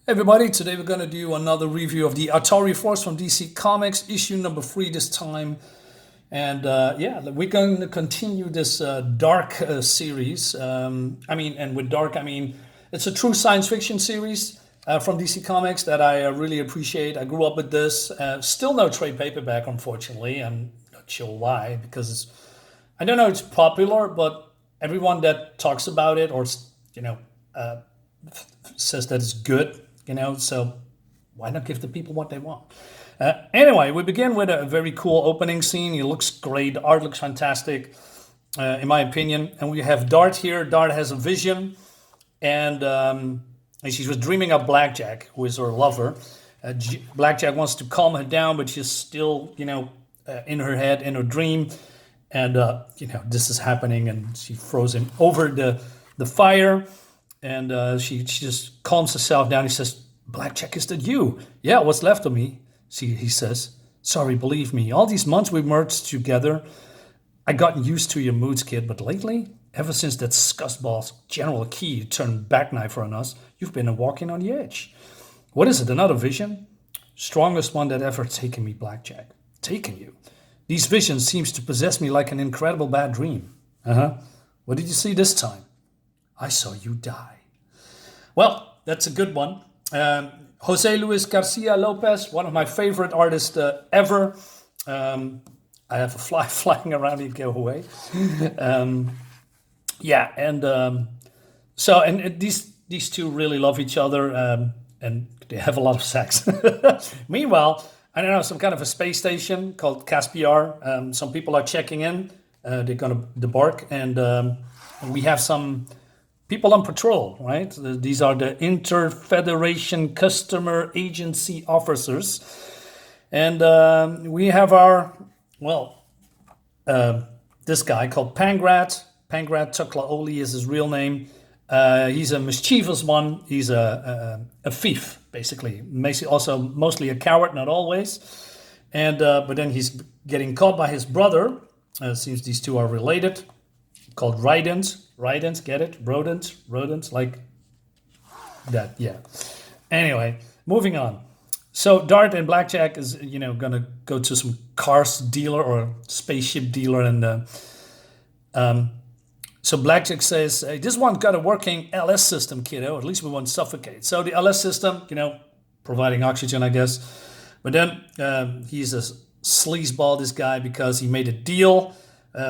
Everybody, today we're going to do another review of the ATARI Force from DC Comics, issue number 3 this time. And we're going to continue this dark series. And with dark, I mean, it's a true science fiction series from DC Comics that I really appreciate. I grew up with this. Still no trade paperback, unfortunately. I'm not sure why, because I don't know, it's popular, but everyone that talks about it or, says that it's good. So why not give the people what they want? Anyway, we begin with a very cool opening scene. It looks great. The art looks fantastic, in my opinion. And we have Dart here. Dart has a vision, and she was dreaming of Blackjak, who is her lover. Blackjak wants to calm her down, but she's still, in her head, in her dream. And, this is happening, and she throws him over the fire. And she just calms herself down. He says, "Blackjak, is that you?" "Yeah, what's left of me." He says, "Sorry, believe me. All these months we've merged together, I gotten used to your moods, kid. But lately, ever since that scuzzball General Key turned back knife on us, you've been walking on the edge. What is it, another vision?" "Strongest one that ever taken me, Blackjak." "Taken you? These visions seems to possess me like an incredible bad dream." "Uh-huh. What did you see this time?" "I saw you die." Well, that's a good one. Jose Luis Garcia-Lopez, one of my favorite artists ever. I have a fly flying around. He'd go away. These two really love each other, and they have a lot of sex. Meanwhile, I don't know, some kind of a space station called Caspiar. Some people are checking in. They're going to debark, and we have some people on patrol, right? These are the Inter-Federation Customer Agency officers. And we have this guy called Pakrat. Pakrat Tuklaoli is his real name. He's a mischievous one. He's a thief, basically. Also mostly a coward, not always. And but then he's getting caught by his brother. Seems these two are related. Called Rident. Rident, get it? Rodent, like that, yeah. Anyway, moving on. So Dart and Blackjak is, gonna go to some cars dealer or spaceship dealer, and so Blackjak says, "Hey, this one got a working LS system, kiddo. At least we won't suffocate." So the LS system, providing oxygen, I guess. But then he's a sleazeball, this guy, because he made a deal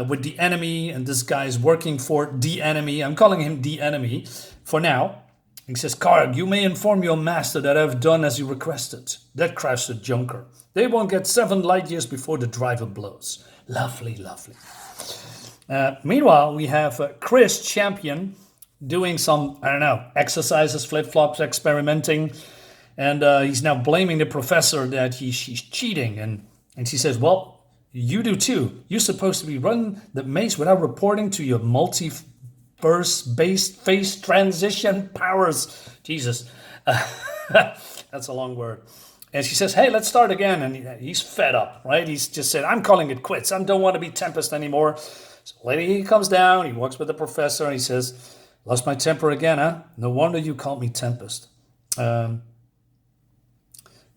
with the enemy, and this guy is working for the enemy. I'm calling him the enemy for now. He says, "Karg, you may inform your master that I've done as you requested. That crashed the junker. They won't get 7 light years before the driver blows." Lovely, lovely. Meanwhile, we have Chris Champion doing some, exercises, flip-flops, experimenting. And he's now blaming the professor that she's cheating. And she says, "Well, you do too. You're supposed to be running the maze without reporting to your multiverse-based phase transition powers." Jesus. That's a long word. And she says, "Hey, let's start again." And he's fed up, right? He's just said, "I'm calling it quits. I don't want to be Tempest anymore." So later he comes down, he walks with the professor, and he says, "Lost my temper again, huh? No wonder you called me Tempest."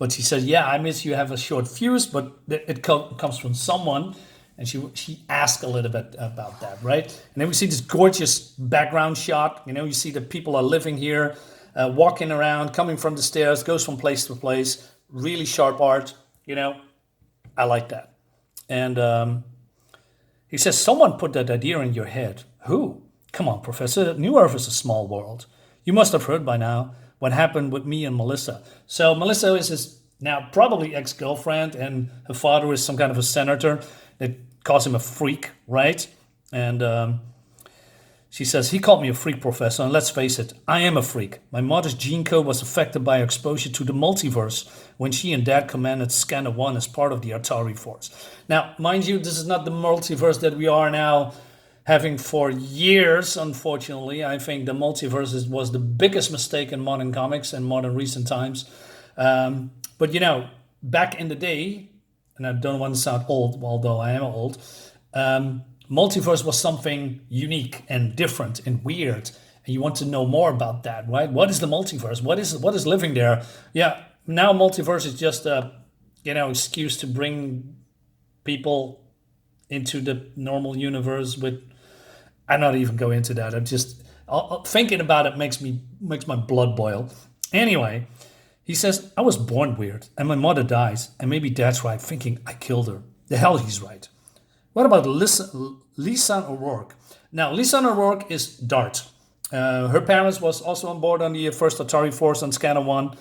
But she said, "Yeah, I miss you have a short fuse, but it comes from someone." And she asked a little bit about that, right? And then we see this gorgeous background shot. You see the people are living here, walking around, coming from the stairs, goes from place to place. Really sharp art, I like that. And he says, "Someone put that idea in your head." "Who?" "Come on, Professor. New Earth is a small world. You must have heard by now what happened with me and Melissa." So Melissa is his now probably ex-girlfriend, and her father is some kind of a senator that calls him a freak, right? And she says, "He called me a freak, Professor, and let's face it, I am a freak. My mother's gene code was affected by exposure to the multiverse when she and Dad commanded Scanner 1 as part of the ATARI Force." Now, mind you, this is not the multiverse that we are now having for years, unfortunately. I think the multiverse was the biggest mistake in modern comics and modern recent times. But back in the day, and I don't want to sound old, although I am old, multiverse was something unique and different and weird. and you want to know more about that, right? What is the multiverse? What is living there? Yeah, now multiverse is just a excuse to bring people into the normal universe. With I'm not even going into that. I'm just thinking about it makes my blood boil. Anyway, he says, I was born weird, and my mother dies, and maybe that's right, thinking I killed her. The hell he's right. What about Lisa O'Rourke? Now, Lisa O'Rourke is Dart. Her parents was also on board on the first ATARI Force on Scanner 1.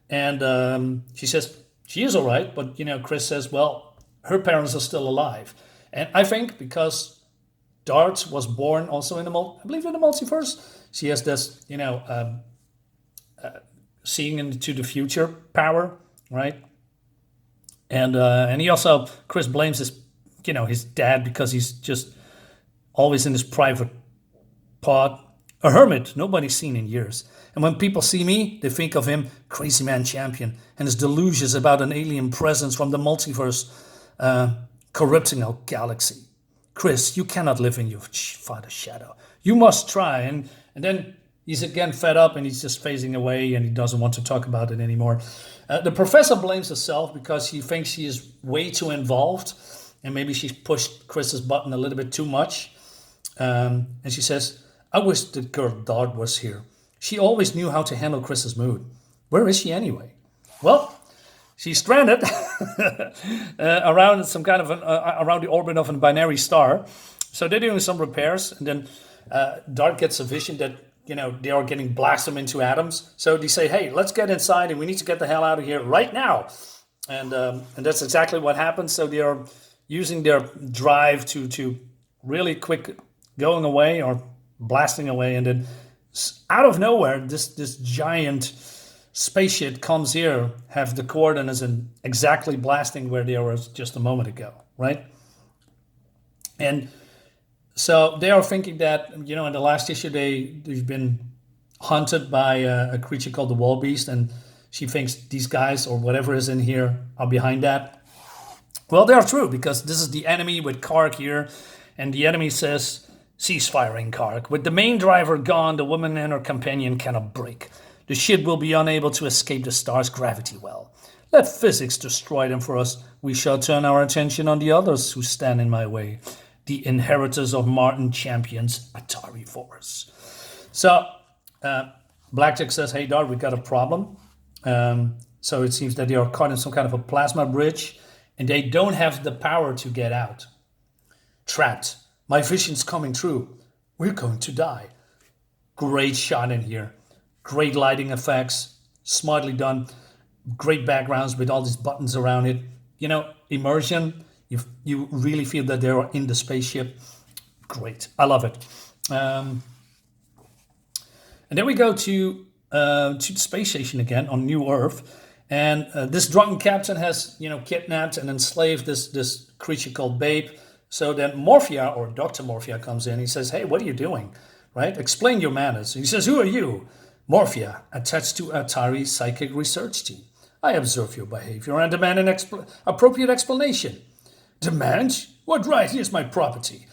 And she says, she is all right, but, Chris says, well, her parents are still alive. And I think because Dart was born also in the multiverse, she has this, seeing into the future power, right? And he also, Chris blames his dad because he's just always in his private pod. A hermit nobody's seen in years. And when people see me, they think of him, crazy man champion, and his delusions about an alien presence from the multiverse corrupting our galaxy. Chris, you cannot live in your father's shadow. You must try. And then he's again fed up and he's just phasing away and he doesn't want to talk about it anymore. The professor blames herself because she thinks she is way too involved and maybe she's pushed Chris's button a little bit too much. And she says, I wish the girl Dart was here. She always knew how to handle Chris's mood. Where is she anyway? Well, she's stranded around some kind of around the orbit of a binary star. So they're doing some repairs, and then Dart gets a vision that they are getting blasted into atoms. So they say, "Hey, let's get inside, and we need to get the hell out of here right now." And that's exactly what happens. So they are using their drive to really quick going away or blasting away, and then out of nowhere, this giant spaceship comes here, have the coordinates and exactly blasting where they were just a moment ago, right? And so they are thinking that, in the last issue, they've been hunted by a creature called the Wall Beast, and she thinks these guys or whatever is in here are behind that. Well, they are true, because this is the enemy with Kark here, and the enemy says, cease firing, Kark. With the main driver gone, the woman and her companion cannot break. The ship will be unable to escape the star's gravity well. Let physics destroy them for us. We shall turn our attention on the others who stand in my way. The inheritors of Martin Champion's ATARI Force. So, Blackjak says, hey, Dart, we got a problem. So it seems that they are caught in some kind of a plasma bridge, and they don't have the power to get out. Trapped. My vision's coming true. We're going to die. Great shot in here. Great lighting effects. Smartly done. Great backgrounds with all these buttons around it. Immersion. You really feel that they're in the spaceship. Great. I love it. And then we go to the space station again on New Earth. And this drunken captain has, kidnapped and enslaved this creature called Babe. So then Morphea, or Dr. Morphea, comes in. He says, hey, what are you doing? Right? Explain your manners. He says, who are you? Morphea, attached to Atari's psychic research team. I observe your behavior and demand an appropriate explanation. Demand? What right? Here's my property.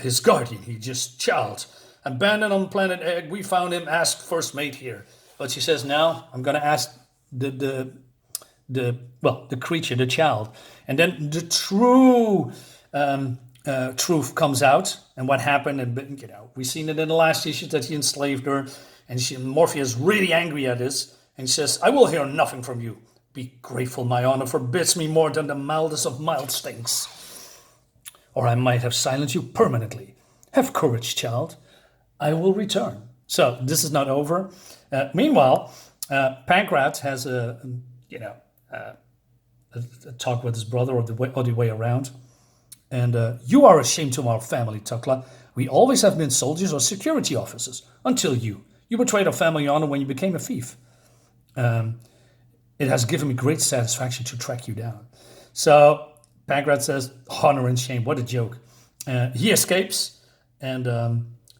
His guardian, he just child. Abandoned on planet Egg. We found him, asked first mate here. But she says, now I'm going to ask the creature, the child. And then the true truth comes out, and what happened, and we've seen it in the last issue that he enslaved her, and Morphea is really angry at this, and she says, I will hear nothing from you. Be grateful, my honor forbids me more than the mildest of mild stings. Or I might have silenced you permanently. Have courage, child. I will return. So this is not over. Meanwhile, Pakrat has a talk with his brother, or the way around. And you are a shame to our family, Tukla. We always have been soldiers or security officers. Until you. You betrayed our family honor when you became a thief. It has given me great satisfaction to track you down. So Pakrat says, honor and shame. What a joke. He escapes. And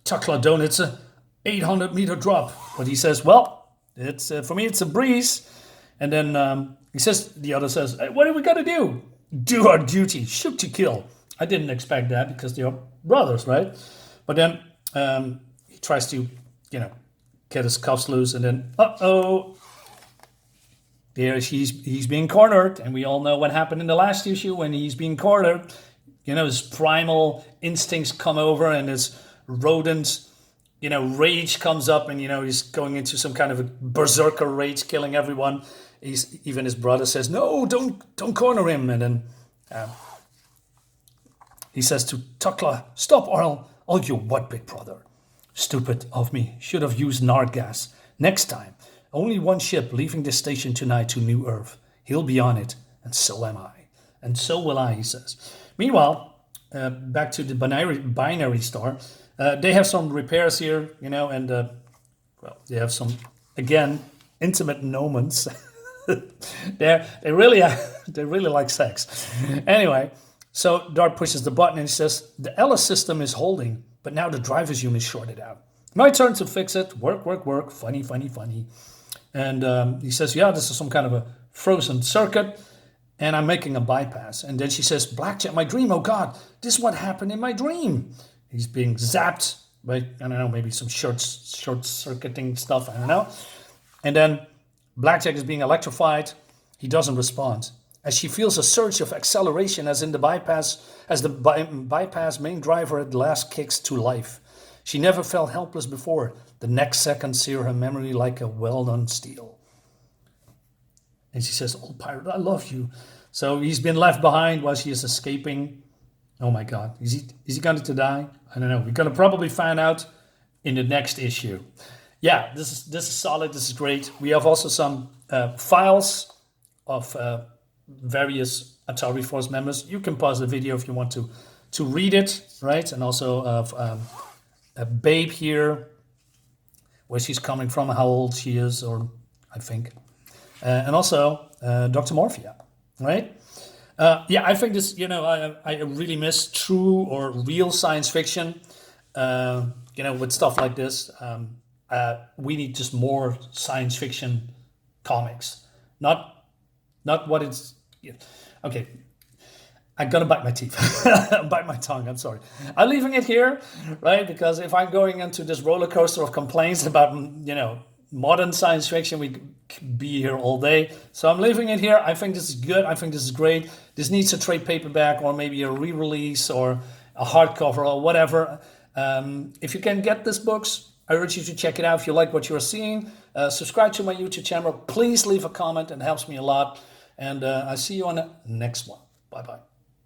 Tukla donates a 800-meter drop. But he says, well, it's for me, it's a breeze. And then the other says, hey, what do we got to do? Do our duty. Shoot to kill. I didn't expect that because they are brothers, right? But then he tries to get his cuffs loose, and then, there he's being cornered, and we all know what happened in the last issue when he's being cornered. His primal instincts come over, and his rodent, rage comes up, and he's going into some kind of a berserker rage, killing everyone. Even his brother says, "No, don't corner him," and then he says to Tukla, "Stop, or I'll you what, big brother? Stupid of me. Should have used Narc gas. Next time. Only one ship leaving this station tonight to New Earth. He'll be on it, and so am I. And so will I," he says. Meanwhile, back to the binary star. They have some repairs here, and they have some, again, intimate moments. they really like sex. Anyway, so Dart pushes the button and he says, "The Ellis system is holding, but now the driver's unit shorted out. My turn to fix it. Work, work, work. Funny, funny, funny." And he says, "Yeah, this is some kind of a frozen circuit, and I'm making a bypass." And then she says, "Blackjak, my dream. Oh God, this is what happened in my dream." He's being zapped by, I don't know, maybe some short circuiting stuff. I don't know. And then Blackjak is being electrified. He doesn't respond. As she feels a surge of acceleration as the bypass main driver at last kicks to life. She never felt helpless before. The next second sear her memory like a well-done steel. And she says, "Old pirate, I love you." So he's been left behind while she is escaping. Oh my God, is he going to die? I don't know. We're going to probably find out in the next issue. Yeah, this is solid. This is great. We have also some files of various ATARI Force members. You can pause the video if you want to read it, right? And also of a Babe here, where she's coming from, how old she is, or I think, and also Dr. Morphea, right? I think this, I really miss true or real science fiction, with stuff like this. We need just more science fiction comics, not what it's. Okay, I'm gonna bite my teeth, bite my tongue. I'm sorry. I'm leaving it here, right? Because if I'm going into this roller coaster of complaints about modern science fiction, we could be here all day. So I'm leaving it here. I think this is good. I think this is great. This needs a trade paperback or maybe a re-release or a hardcover or whatever. If you can get these books, I urge you to check it out if you like what you're seeing. Subscribe to my YouTube channel. Please leave a comment. It helps me a lot. And I'll see you on the next one. Bye-bye.